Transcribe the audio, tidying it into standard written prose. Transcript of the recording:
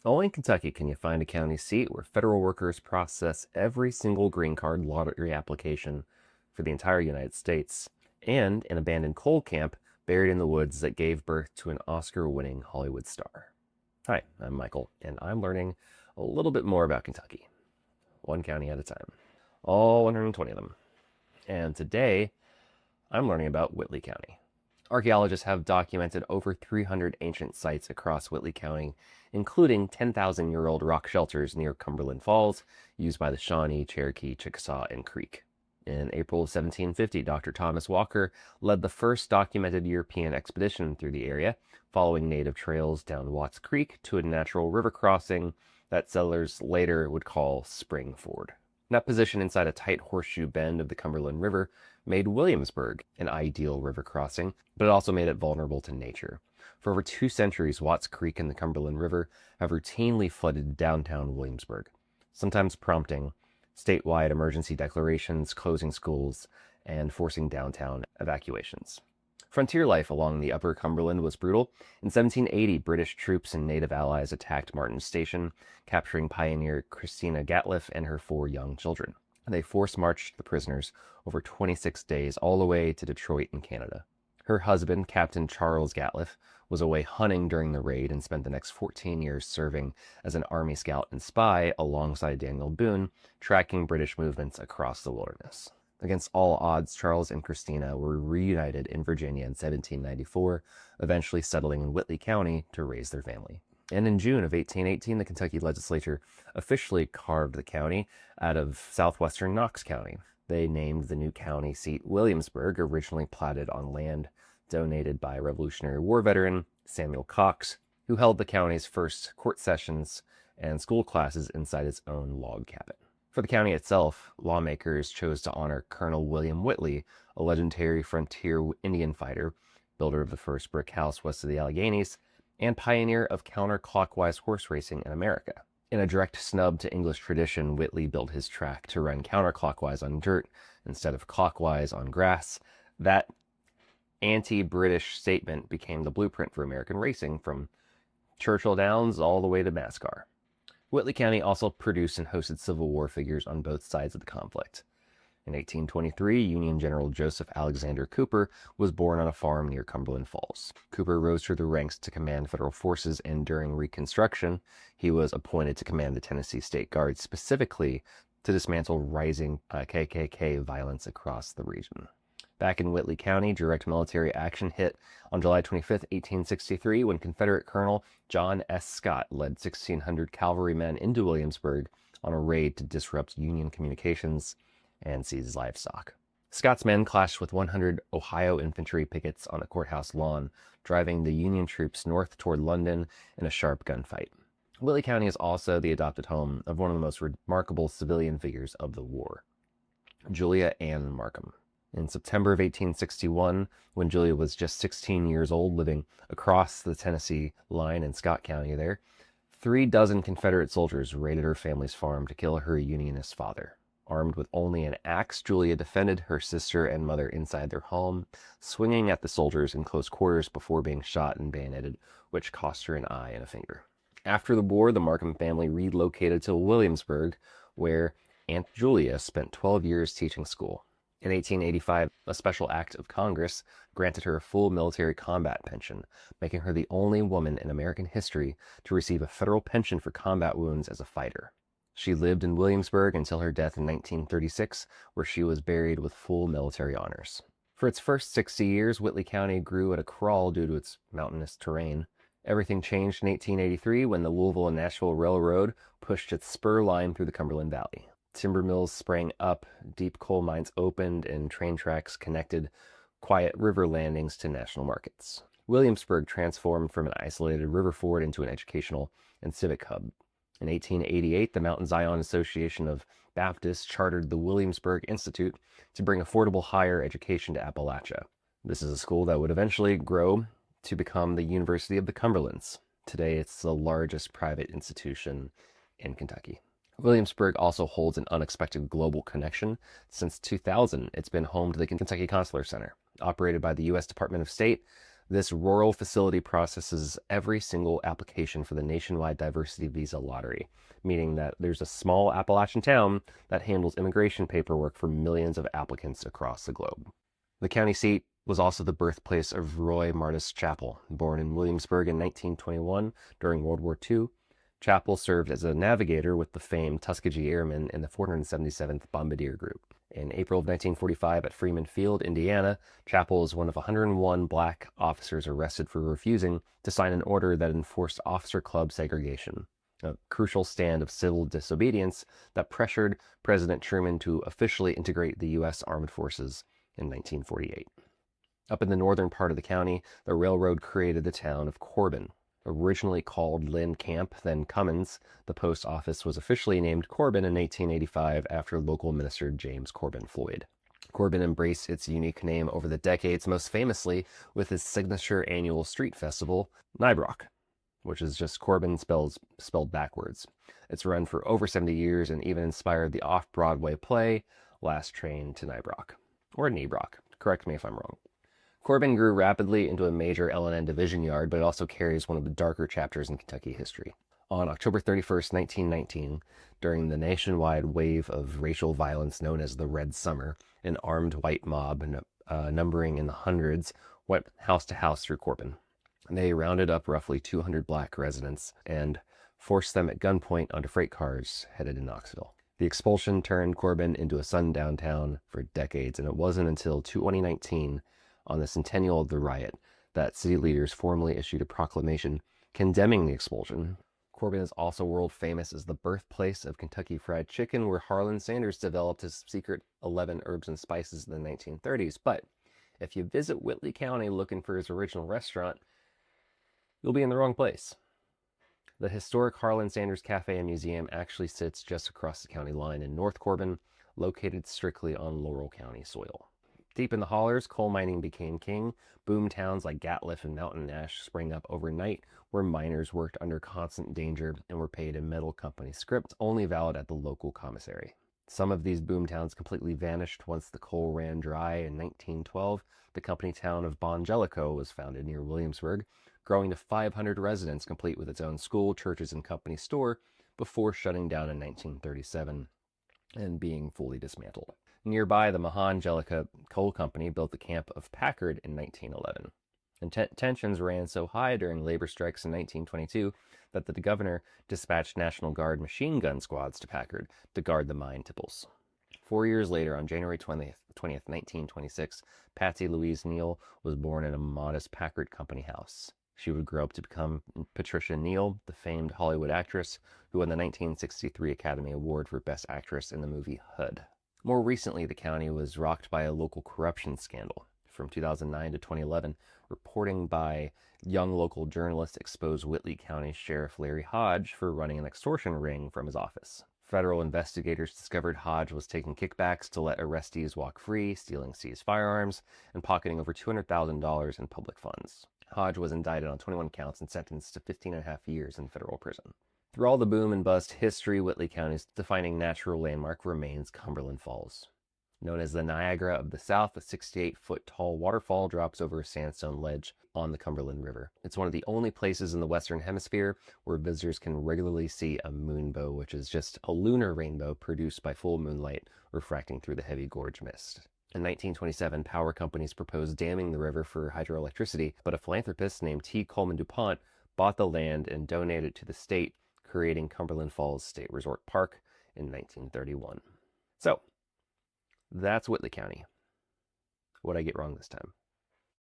Only in Kentucky can you find a county seat where federal workers process every single green card lottery application for the entire United States, and an abandoned coal camp buried in the woods that gave birth to an Oscar-winning Hollywood star. Hi, I'm Michael, and I'm learning a little bit more about Kentucky, one county at a time, all 120 of them. And today, I'm learning about Whitley County. Archaeologists have documented over 300 ancient sites across Whitley County, including 10,000-year-old rock shelters near Cumberland Falls, used by the Shawnee, Cherokee, Chickasaw, and Creek. In April of 1750, Dr. Thomas Walker led the first documented European expedition through the area, following native trails down Watts Creek to a natural river crossing that settlers later would call Spring Ford. That position inside a tight horseshoe bend of the Cumberland River made Williamsburg an ideal river crossing, but it also made it vulnerable to nature. For over 2 centuries, Watts Creek and the Cumberland River have routinely flooded downtown Williamsburg, sometimes prompting statewide emergency declarations, closing schools, and forcing downtown evacuations. Frontier life along the upper Cumberland was brutal. In 1780, British troops and native allies attacked Martin's Station, capturing pioneer Christina Gatliff and her 4 young children. They force-marched the prisoners over 26 days all the way to Detroit in Canada. Her husband, Captain Charles Gatliff, was away hunting during the raid and spent the next 14 years serving as an Army scout and spy alongside Daniel Boone, tracking British movements across the wilderness. Against all odds, Charles and Christina were reunited in Virginia in 1794, eventually settling in Whitley County to raise their family. And in June of 1818, the Kentucky legislature officially carved the county out of southwestern Knox County. They named the new county seat Williamsburg, originally platted on land donated by Revolutionary War veteran Samuel Cox, who held the county's first court sessions and school classes inside its own log cabin. For the county itself, lawmakers chose to honor Colonel William Whitley, a legendary frontier Indian fighter, builder of the first brick house west of the Alleghenies, and pioneer of counterclockwise horse racing in America. In a direct snub to English tradition, Whitley built his track to run counterclockwise on dirt instead of clockwise on grass. That anti-British statement became the blueprint for American racing, from Churchill Downs all the way to NASCAR. Whitley County also produced and hosted Civil War figures on both sides of the conflict. In 1823, Union General Joseph Alexander Cooper was born on a farm near Cumberland Falls. Cooper rose through the ranks to command federal forces, and during Reconstruction, he was appointed to command the Tennessee State Guard, specifically to dismantle rising KKK violence across the region. Back in Whitley County, direct military action hit on July 25, 1863, when Confederate Colonel John S. Scott led 1,600 cavalrymen into Williamsburg on a raid to disrupt Union communications and seize livestock. Scott's men clashed with 100 Ohio infantry pickets on a courthouse lawn, driving the Union troops north toward London in a sharp gunfight. Whitley County is also the adopted home of one of the most remarkable civilian figures of the war, Julia Ann Markham. In September of 1861, when Julia was just 16 years old, living across the Tennessee line in Scott County there, 36 Confederate soldiers raided her family's farm to kill her Unionist father. Armed with only an axe, Julia defended her sister and mother inside their home, swinging at the soldiers in close quarters before being shot and bayoneted, which cost her an eye and a finger. After the war, the Markham family relocated to Williamsburg, where Aunt Julia spent 12 years teaching school. In 1885, a special act of Congress granted her a full military combat pension, making her the only woman in American history to receive a federal pension for combat wounds as a fighter. She lived in Williamsburg until her death in 1936, where she was buried with full military honors. For its first 60 years, Whitley County grew at a crawl due to its mountainous terrain. Everything changed in 1883 when the Louisville and Nashville Railroad pushed its spur line through the Cumberland Valley. Timber mills sprang up, deep coal mines opened, and train tracks connected quiet river landings to national markets. Williamsburg transformed from an isolated river ford into an educational and civic hub. In 1888, the Mount Zion Association of Baptists chartered the Williamsburg Institute to bring affordable higher education to Appalachia. This is a school that would eventually grow to become the University of the Cumberlands. Today, it's the largest private institution in Kentucky. Williamsburg also holds an unexpected global connection. Since 2000, it's been home to the Kentucky Consular Center. Operated by the U.S. Department of State, This rural facility processes every single application for the nationwide diversity visa lottery, meaning that there's a small Appalachian town that handles immigration paperwork for millions of applicants across the globe. The county seat was also the birthplace of Roy Martis Chapel. Born in Williamsburg in 1921 during World War II, Chapel served as a navigator with the famed Tuskegee Airmen in the 477th Bombardier Group. In April of 1945 at Freeman Field, Indiana, Chapel was one of 101 black officers arrested for refusing to sign an order that enforced officer club segregation, a crucial stand of civil disobedience that pressured President Truman to officially integrate the U.S. Armed Forces in 1948. Up in the northern part of the county, the railroad created the town of Corbin. Originally called Lynn Camp, then Cummins, the post office was officially named Corbin in 1885 after local minister James Corbin Floyd. Corbin embraced its unique name over the decades, most famously with its signature annual street festival, Nybrock, which is just Corbin spelled backwards. It's run for over 70 years and even inspired the off-Broadway play Last Train to Nybrock, or Nybrock. Correct me if I'm wrong. Corbin grew rapidly into a major L&N division yard, but it also carries one of the darker chapters in Kentucky history. On October 31st, 1919, during the nationwide wave of racial violence known as the Red Summer, an armed white mob numbering in the hundreds went house to house through Corbin. They rounded up roughly 200 black residents and forced them at gunpoint onto freight cars headed to Knoxville. The expulsion turned Corbin into a sundown town for decades, and it wasn't until 2019, on the centennial of the riot, that city leaders formally issued a proclamation condemning the expulsion. Corbin is also world famous as the birthplace of Kentucky Fried Chicken, where Harlan Sanders developed his secret 11 herbs and spices in the 1930s. But if you visit Whitley County looking for his original restaurant, you'll be in the wrong place. The historic Harlan Sanders Cafe and Museum actually sits just across the county line in North Corbin, located strictly on Laurel County soil. Deep in the hollers, coal mining became king. Boom towns like Gatliff and Mountain Ash sprang up overnight, where miners worked under constant danger and were paid in metal company script, only valid at the local commissary. Some of these boom towns completely vanished once the coal ran dry. In 1912, the company town of Bongelico was founded near Williamsburg, growing to 500 residents, complete with its own school, churches, and company store, before shutting down in 1937 and being fully dismantled. Nearby, the Mahangelica Coal Company built the camp of Packard in 1911. And tensions ran so high during labor strikes in 1922 that the governor dispatched National Guard machine gun squads to Packard to guard the mine tipples. 4 years later, on January 20th, 1926, Patsy Louise Neal was born in a modest Packard Company house. She would grow up to become Patricia Neal, the famed Hollywood actress who won the 1963 Academy Award for Best Actress in the movie Hood. More recently, the county was rocked by a local corruption scandal. From 2009 to 2011, reporting by young local journalists exposed Whitley County Sheriff Larry Hodge for running an extortion ring from his office. Federal investigators discovered Hodge was taking kickbacks to let arrestees walk free, stealing seized firearms, and pocketing over $200,000 in public funds. Hodge was indicted on 21 counts and sentenced to 15.5 years in federal prison. Through all the boom and bust history, Whitley County's defining natural landmark remains Cumberland Falls. Known as the Niagara of the South, a 68-foot tall waterfall drops over a sandstone ledge on the Cumberland River. It's one of the only places in the Western Hemisphere where visitors can regularly see a moonbow, which is just a lunar rainbow produced by full moonlight refracting through the heavy gorge mist. In 1927, power companies proposed damming the river for hydroelectricity, but a philanthropist named T. Coleman DuPont bought the land and donated it to the state, creating Cumberland Falls State Resort Park in 1931. So, that's Whitley County. What'd I get wrong this time?